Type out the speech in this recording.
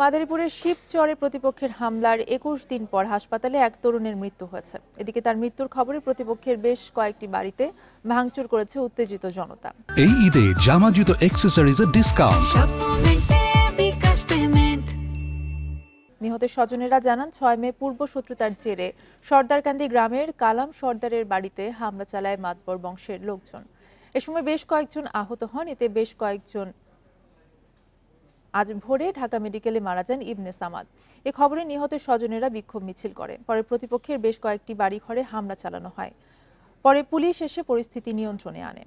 মাদারীপুরের শিবচরে প্রতিপক্ষের হামলার ২১ দিন পর হাসপাতালে এক তরুণের মৃত্যু হয়েছে। এদিকে তার মৃত্যুর খবরে প্রতিপক্ষের বেশ কয়েকটি বাড়িতে ভাঙচুর করেছে উত্তেজিত জনতা। এই ঈদে জামা জুতো অ্যাক্সেসরিজের ডিসকাউন্ট। নিহতের স্বজনেরা জানান ৬ মে পূর্ব শত্রুতার জেরে সর্দারকান্দি গ্রামের কালাম সর্দারের বাড়িতে হামলা চালায় মাতবর বংশের লোকজন। এ সময় বেশ কয়েকজন আহত হন। এতে বেশ কয়েকজন আজ ভোরে ঢাকা মেডিকেলে মারা যান ইবনে সামাদ। এ খবরে নিহতের স্বজনেরা বিক্ষোভ মিছিল করে। পরে প্রতিপক্ষের বেশ কয়েকটি বাড়িঘরে হামলা চালানো হয়। পরে পুলিশ এসে পরিস্থিতি নিয়ন্ত্রণে আনে।